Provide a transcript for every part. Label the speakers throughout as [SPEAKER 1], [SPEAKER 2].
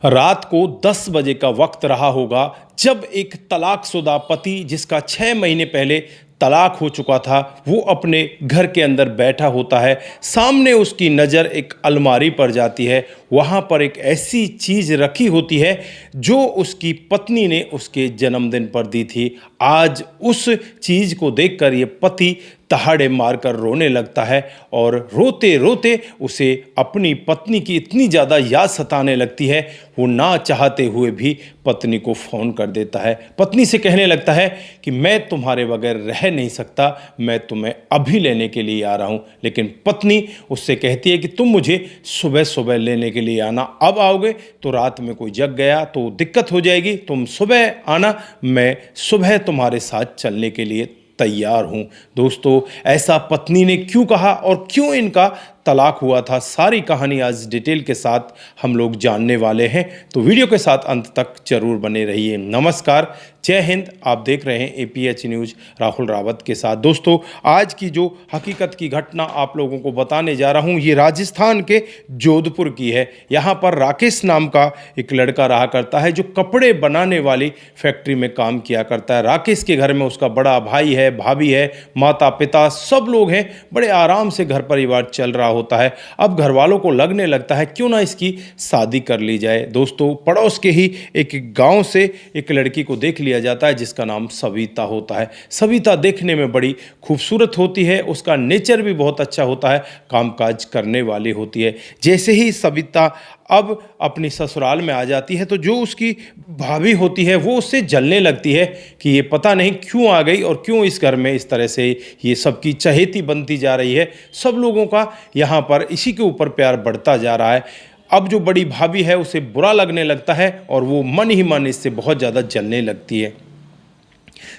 [SPEAKER 1] रात को 10 बजे का वक्त रहा होगा जब एक तलाकशुदा पति जिसका 6 महीने पहले तलाक हो चुका था वो अपने घर के अंदर बैठा होता है। सामने उसकी नज़र एक अलमारी पर जाती है। वहाँ पर एक ऐसी चीज़ रखी होती है जो उसकी पत्नी ने उसके जन्मदिन पर दी थी। आज उस चीज़ को देखकर ये पति दहाड़े मारकर रोने लगता है और रोते रोते उसे अपनी पत्नी की इतनी ज़्यादा याद सताने लगती है, वो ना चाहते हुए भी पत्नी को फ़ोन कर देता है। पत्नी से कहने लगता है कि मैं तुम्हारे बगैर रह नहीं सकता, मैं तुम्हें अभी लेने के लिए आ रहा हूँ। लेकिन पत्नी उससे कहती है कि तुम मुझे सुबह सुबह लेने के लिए आना, अब आओगे तो रात में कोई जग गया तो दिक्कत हो जाएगी, तुम सुबह आना, मैं सुबह तुम्हारे साथ चलने के लिए तैयार हूं। दोस्तों, ऐसा पत्नी ने क्यों कहा और क्यों इनका तलाक हुआ था, सारी कहानी आज डिटेल के साथ हम लोग जानने वाले हैं, तो वीडियो के साथ अंत तक जरूर बने रहिए। नमस्कार, जय हिंद। आप देख रहे हैं APH न्यूज़ राहुल रावत के साथ। दोस्तों, आज की जो हकीकत की घटना आप लोगों को बताने जा रहा हूं, ये राजस्थान के जोधपुर की है। यहाँ पर राकेश नाम का एक लड़का रहा करता है जो कपड़े बनाने वाली फैक्ट्री में काम किया करता है। राकेश के घर में उसका बड़ा भाई है, भाभी है, माता पिता सब लोग हैं। बड़े आराम से घर परिवार चल रहा होता है। अब घर वालों को लगने लगता है क्यों ना इसकी शादी कर ली जाए। दोस्तों, पड़ोस के ही एक गांव से एक लड़की को देख लिया जाता है जिसका नाम सविता होता है। सविता देखने में बड़ी खूबसूरत होती है, उसका नेचर भी बहुत अच्छा होता है, कामकाज करने वाली होती है। जैसे ही सविता अब अपनी ससुराल में आ जाती है तो जो उसकी भाभी होती है वो उससे जलने लगती है कि ये पता नहीं क्यों आ गई और क्यों इस घर में इस तरह से ये सबकी चहेती बनती जा रही है। सब लोगों का यहाँ पर इसी के ऊपर प्यार बढ़ता जा रहा है। अब जो बड़ी भाभी है उसे बुरा लगने लगता है और वो मन ही मन इससे बहुत ज़्यादा जलने लगती है।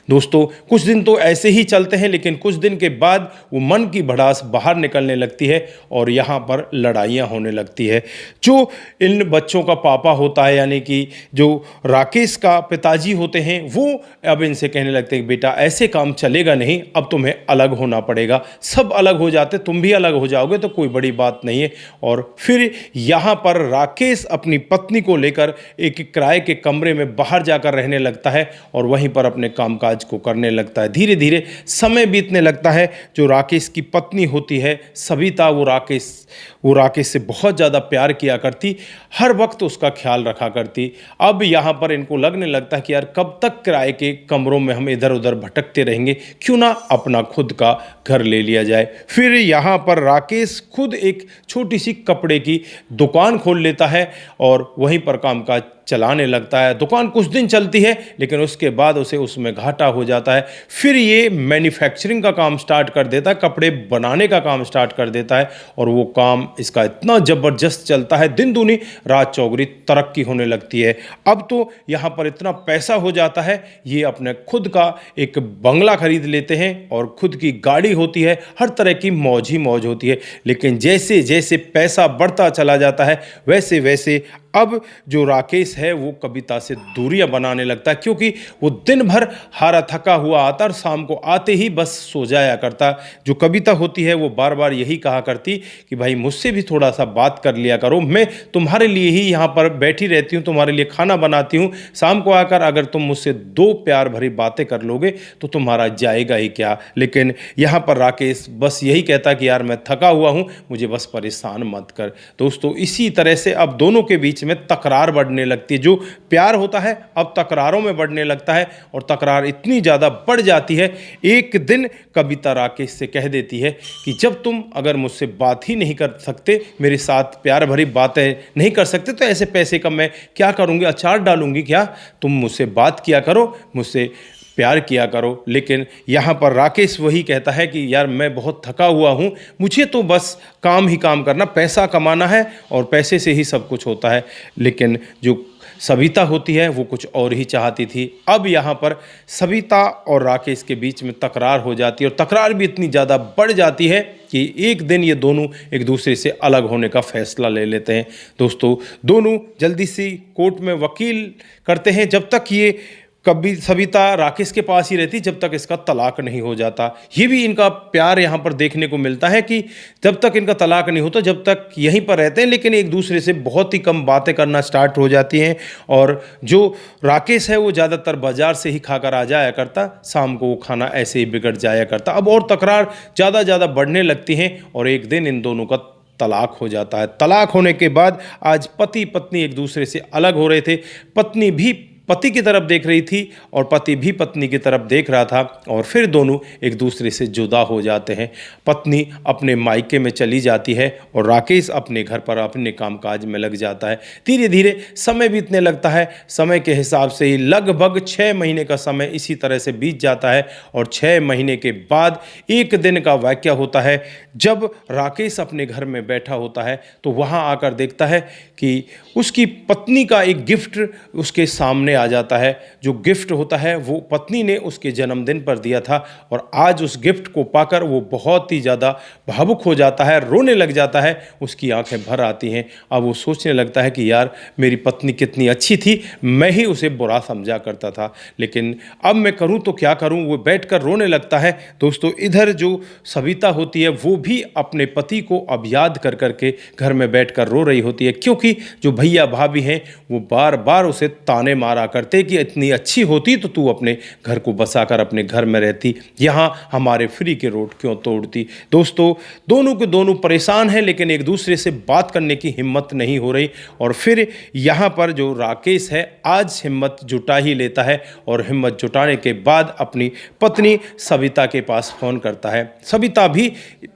[SPEAKER 1] दोस्तों, कुछ दिन तो ऐसे ही चलते हैं, लेकिन कुछ दिन के बाद वो मन की भड़ास बाहर निकलने लगती है और यहाँ पर लड़ाइयाँ होने लगती है। जो इन बच्चों का पापा होता है, यानी कि जो राकेश का पिताजी होते हैं, वो अब इनसे कहने लगते हैं कि बेटा ऐसे काम चलेगा नहीं, अब तुम्हें अलग होना पड़ेगा। सब अलग हो जाते, तुम भी अलग हो जाओगे तो कोई बड़ी बात नहीं है। और फिर यहाँ पर राकेश अपनी पत्नी को लेकर एक किराए के कमरे में बाहर जाकर रहने लगता है और वहीं पर अपने कामकाज को करने लगता है। धीरे धीरे समय बीतने लगता है। जो राकेश की पत्नी होती है सविता, वो राकेश से बहुत ज़्यादा प्यार किया करती, हर वक्त उसका ख्याल रखा करती। अब यहाँ पर इनको लगने लगता है कि यार कब तक किराए के कमरों में हम इधर उधर भटकते रहेंगे, क्यों ना अपना खुद का घर ले लिया जाए। फिर यहाँ पर राकेश खुद एक छोटी सी कपड़े की दुकान खोल लेता है और वहीं पर कामकाज चलाने लगता है। दुकान कुछ दिन चलती है लेकिन उसके बाद उसे उसमें घाटा हो जाता है। फिर ये मैन्युफैक्चरिंग का काम स्टार्ट कर देता है, कपड़े बनाने का काम स्टार्ट कर देता है और वो काम इसका इतना ज़बरदस्त चलता है, दिन दूनी रात चौगुनी तरक्की होने लगती है। अब तो यहाँ पर इतना पैसा हो जाता है, ये अपने खुद का एक बंगला खरीद लेते हैं और खुद की गाड़ी होती है, हर तरह की मौज ही मौज होती है। लेकिन जैसे जैसे पैसा बढ़ता चला जाता है वैसे वैसे अब जो राकेश है वो कविता से दूरियां बनाने लगता है, क्योंकि वो दिन भर हारा थका हुआ आता और शाम को आते ही बस सो जाया करता। जो कविता होती है वो बार बार यही कहा करती कि भाई मुझसे भी थोड़ा सा बात कर लिया करो, मैं तुम्हारे लिए ही यहाँ पर बैठी रहती हूँ, तुम्हारे लिए खाना बनाती हूँ, शाम को आकर अगर तुम मुझसे दो प्यार भरी बातें कर लोगे तो तुम्हारा जाएगा ही क्या। लेकिन यहाँ पर राकेश बस यही कहता कि यार मैं थका हुआ हूँ, मुझे बस परेशान मत कर। दोस्तों, इसी तरह से अब दोनों के बीच में तकरार बढ़ने लगती है। जो प्यार होता है अब तकरारों में बढ़ने लगता है और तकरार इतनी ज़्यादा बढ़ जाती है, एक दिन कविता राकेश से कह देती है कि जब तुम अगर मुझसे बात ही नहीं कर सकते, मेरे साथ प्यार भरी बातें नहीं कर सकते, तो ऐसे पैसे का मैं क्या करूँगी, अचार डालूंगी क्या। तुम मुझसे बात किया करो, मुझसे प्यार किया करो। लेकिन यहाँ पर राकेश वही कहता है कि यार मैं बहुत थका हुआ हूँ, मुझे तो बस काम ही काम करना, पैसा कमाना है और पैसे से ही सब कुछ होता है। लेकिन जो सविता होती है वो कुछ और ही चाहती थी। अब यहाँ पर सविता और राकेश के बीच में तकरार हो जाती है और तकरार भी इतनी ज़्यादा बढ़ जाती है कि एक दिन ये दोनों एक दूसरे से अलग होने का फैसला ले लेते हैं। दोस्तों, दोनों जल्दी सी कोर्ट में वकील करते हैं। जब तक ये कभी सविता राकेश के पास ही रहती जब तक इसका तलाक नहीं हो जाता। ये भी इनका प्यार यहाँ पर देखने को मिलता है कि जब तक इनका तलाक नहीं होता जब तक यहीं पर रहते हैं, लेकिन एक दूसरे से बहुत ही कम बातें करना स्टार्ट हो जाती हैं। और जो राकेश है वो ज़्यादातर बाजार से ही खाकर आ जाया करता, शाम को वो खाना ऐसे ही बिगड़ जाया करता। अब और तकरार ज़्यादा बढ़ने लगती हैं और एक दिन इन दोनों का तलाक हो जाता है। तलाक होने के बाद आज पति पत्नी एक दूसरे से अलग हो रहे थे। पत्नी भी पति की तरफ देख रही थी और पति भी पत्नी की तरफ देख रहा था और फिर दोनों एक दूसरे से जुदा हो जाते हैं। पत्नी अपने मायके में चली जाती है और राकेश अपने घर पर अपने कामकाज में लग जाता है। धीरे धीरे समय बीतने लगता है। समय के हिसाब से ही लगभग 6 महीने का समय इसी तरह से बीत जाता है और 6 महीने के बाद एक दिन का वाकया होता है जब राकेश अपने घर में बैठा होता है तो वहाँ आकर देखता है कि उसकी पत्नी का एक गिफ्ट उसके सामने आ जाता है। जो गिफ्ट होता है वो पत्नी ने उसके जन्मदिन पर दिया था और आज उस गिफ्ट को पाकर वो बहुत ही ज़्यादा भावुक हो जाता है, रोने लग जाता है, उसकी आंखें भर आती हैं। अब वो सोचने लगता है कि यार मेरी पत्नी कितनी अच्छी थी, मैं ही उसे बुरा समझा करता था, लेकिन अब मैं करूँ तो क्या करूँ। वो बैठकर रोने लगता है। दोस्तों इधर जो सविता होती है वो भी अपने पति को अब याद कर करके घर में बैठकर रो रही होती है, क्योंकि जो भैया भाभी हैं वो बार बार उसे ताने मारा करते कि इतनी अच्छी होती तो तू अपने घर को बसाकर अपने घर में रहती, यहाँ हमारे फ्री के रोड क्यों तोड़ती। दोस्तों दोनों के दोनों परेशान हैं, लेकिन एक दूसरे से बात करने की हिम्मत नहीं हो रही। और फिर यहाँ पर जो राकेश है आज हिम्मत जुटा ही लेता है और हिम्मत जुटाने के बाद अपनी पत्नी सविता के पास फ़ोन करता है। सविता भी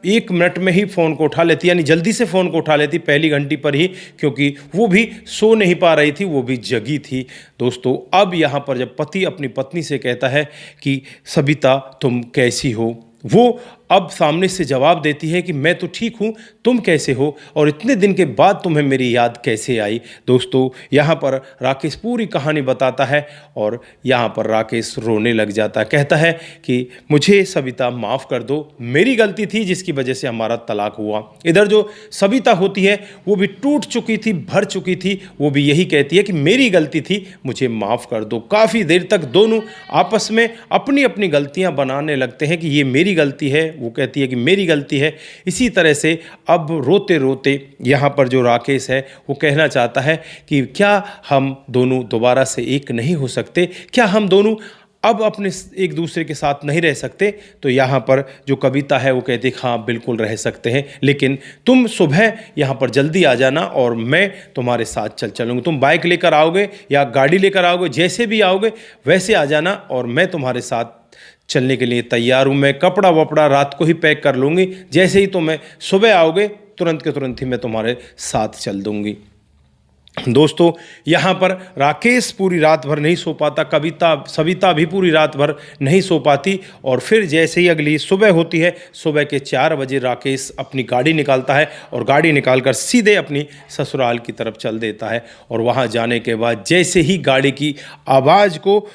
[SPEAKER 1] 1 मिनट में ही फ़ोन को उठा लेती, यानी जल्दी से फ़ोन को उठा लेती, पहली घंटी पर ही, क्योंकि वो भी सो नहीं पा रही थी, वो भी जगी थी। दोस्तों अब यहाँ पर जब पति अपनी पत्नी से कहता है कि सविता तुम कैसी हो, वो अब सामने से जवाब देती है कि मैं तो ठीक हूँ, तुम कैसे हो और इतने दिन के बाद तुम्हें मेरी याद कैसे आई। दोस्तों यहाँ पर राकेश पूरी कहानी बताता है और यहाँ पर राकेश रोने लग जाता है, कहता है कि मुझे सविता माफ़ कर दो, मेरी गलती थी जिसकी वजह से हमारा तलाक हुआ। इधर जो सविता होती है वो भी टूट चुकी थी, भर चुकी थी, वो भी यही कहती है कि मेरी गलती थी, मुझे माफ़ कर दो। काफ़ी देर तक दोनों आपस में अपनी अपनी गलतियाँ बनाने लगते हैं कि ये मेरी गलती है, वो कहती है कि मेरी गलती है। इसी तरह से अब रोते रोते यहाँ पर जो राकेश है वो कहना चाहता है कि क्या हम दोनों दोबारा से एक नहीं हो सकते, क्या हम दोनों अब अपने एक दूसरे के साथ नहीं रह सकते। तो यहाँ पर जो कविता है वो कहती है हाँ बिल्कुल रह सकते हैं, लेकिन तुम सुबह यहाँ पर जल्दी आ जाना और मैं तुम्हारे साथ चलूँगी। तुम बाइक लेकर आओगे या गाड़ी लेकर आओगे, जैसे भी आओगे वैसे आ जाना और मैं तुम्हारे साथ चलने के लिए तैयार हूँ। मैं कपड़ा वपड़ा रात को ही पैक कर लूँगी, जैसे ही तुम्हें सुबह आओगे तुरंत के तुरंत ही मैं तुम्हारे साथ चल दूँगी। दोस्तों यहाँ पर राकेश पूरी रात भर नहीं सो पाता, सविता भी पूरी रात भर नहीं सो पाती और फिर जैसे ही अगली सुबह होती है, सुबह के 4 बजे राकेश अपनी गाड़ी निकालता है और गाड़ी निकालकर सीधे अपनी ससुराल की तरफ चल देता है। और वहाँ जाने के बाद जैसे ही गाड़ी की आवाज़ को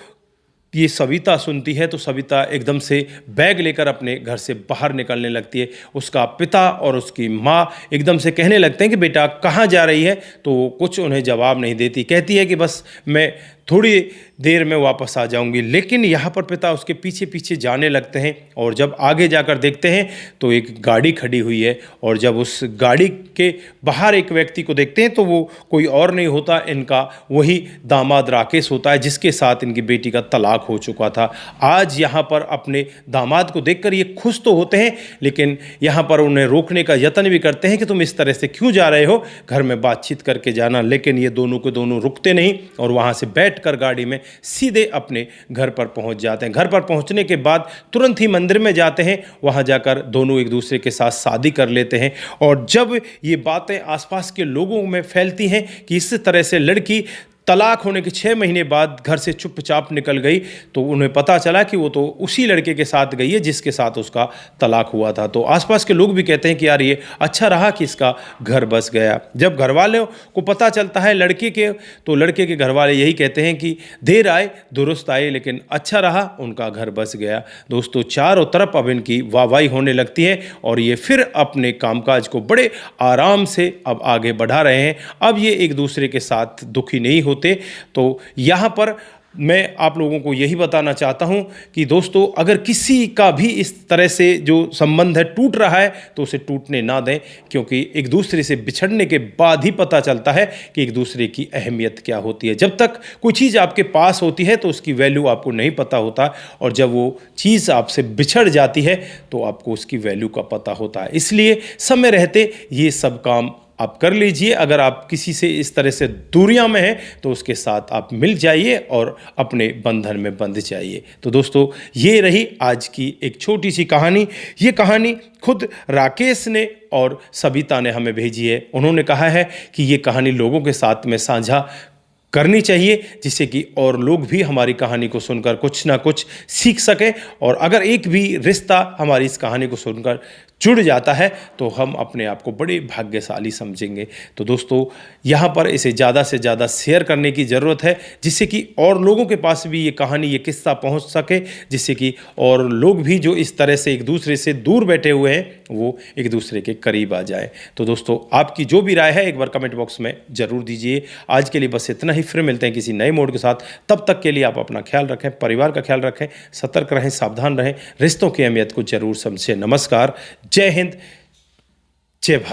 [SPEAKER 1] ये सविता सुनती है तो सविता एकदम से बैग लेकर अपने घर से बाहर निकलने लगती है। उसका पिता और उसकी माँ एकदम से कहने लगते हैं कि बेटा कहाँ जा रही है, तो कुछ उन्हें जवाब नहीं देती, कहती है कि बस मैं थोड़ी देर में वापस आ जाऊंगी। लेकिन यहाँ पर पिता उसके पीछे पीछे जाने लगते हैं और जब आगे जाकर देखते हैं तो एक गाड़ी खड़ी हुई है और जब उस गाड़ी के बाहर एक व्यक्ति को देखते हैं तो वो कोई और नहीं होता, इनका वही दामाद राकेश होता है जिसके साथ इनकी बेटी का तलाक हो चुका था। आज यहाँ पर अपने दामाद को देखकर ये खुश तो होते हैं, लेकिन यहाँ पर उन्हें रोकने का यत्न भी करते हैं कि तुम इस तरह से क्यों जा रहे हो, घर में बातचीत करके जाना। लेकिन ये दोनों के दोनों रुकते नहीं और वहाँ से बैठकर गाड़ी में सीधे अपने घर पर पहुँच जाते हैं। घर पर पहुँचने के बाद तुरंत ही मंदिर में जाते हैं, वहाँ जाकर दोनों एक दूसरे के साथ शादी कर लेते हैं। और जब ये बातें आसपास के लोगों में फैलती हैं कि इस तरह से लड़की तलाक होने के 6 महीने बाद घर से चुपचाप निकल गई, तो उन्हें पता चला कि वो तो उसी लड़के के साथ गई है जिसके साथ उसका तलाक हुआ था। तो आसपास के लोग भी कहते हैं कि यार ये अच्छा रहा कि इसका घर बस गया। जब घर वालों को पता चलता है लड़के के, तो लड़के के घर वाले यही कहते हैं कि देर आए दुरुस्त आए, लेकिन अच्छा रहा उनका घर बस गया। दोस्तों चारों तरफ अब इनकी वाहवाही होने लगती है और ये फिर अपने कामकाज को बड़े आराम से अब आगे बढ़ा रहे हैं। अब ये एक दूसरे के साथ दुखी नहीं होते। तो यहाँ पर मैं आप लोगों को यही बताना चाहता हूं कि दोस्तों, अगर किसी का भी इस तरह से जो संबंध है टूट रहा है तो उसे टूटने ना दें, क्योंकि एक दूसरे से बिछड़ने के बाद ही पता चलता है कि एक दूसरे की अहमियत क्या होती है। जब तक कोई चीज़ आपके पास होती है तो उसकी वैल्यू आपको नहीं पता होता, और जब वो चीज़ आपसे बिछड़ जाती है तो आपको उसकी वैल्यू का पता होता है। इसलिए समय रहते ये सब काम आप कर लीजिए। अगर आप किसी से इस तरह से दूरियां में हैं तो उसके साथ आप मिल जाइए और अपने बंधन में बंध जाइए। तो दोस्तों, ये रही आज की एक छोटी सी कहानी। ये कहानी खुद राकेश ने और सबिता ने हमें भेजी है। उन्होंने कहा है कि ये कहानी लोगों के साथ में साझा करनी चाहिए, जिससे कि और लोग भी हमारी कहानी को सुनकर कुछ ना कुछ सीख सकें। और अगर एक भी रिश्ता हमारी इस कहानी को सुनकर जुड़ जाता है तो हम अपने आप को बड़े भाग्यशाली समझेंगे। तो दोस्तों, यहाँ पर इसे ज़्यादा से ज़्यादा शेयर करने की ज़रूरत है, जिससे कि और लोगों के पास भी ये कहानी, ये किस्सा पहुँच सके, जिससे कि और लोग भी जो इस तरह से एक दूसरे से दूर बैठे हुए हैं वो एक दूसरे के करीब आ जाए। तो दोस्तों, आपकी जो भी राय है एक बार कमेंट बॉक्स में ज़रूर दीजिए। आज के लिए बस इतना ही। फिर मिलते हैं किसी नए मोड के साथ। तब तक के लिए आप अपना ख्याल रखें, परिवार का ख्याल रखें, सतर्क रहें, सावधान रहें, रिश्तों की अहमियत को जरूर समझें। नमस्कार, जय हिंद, जय भारत।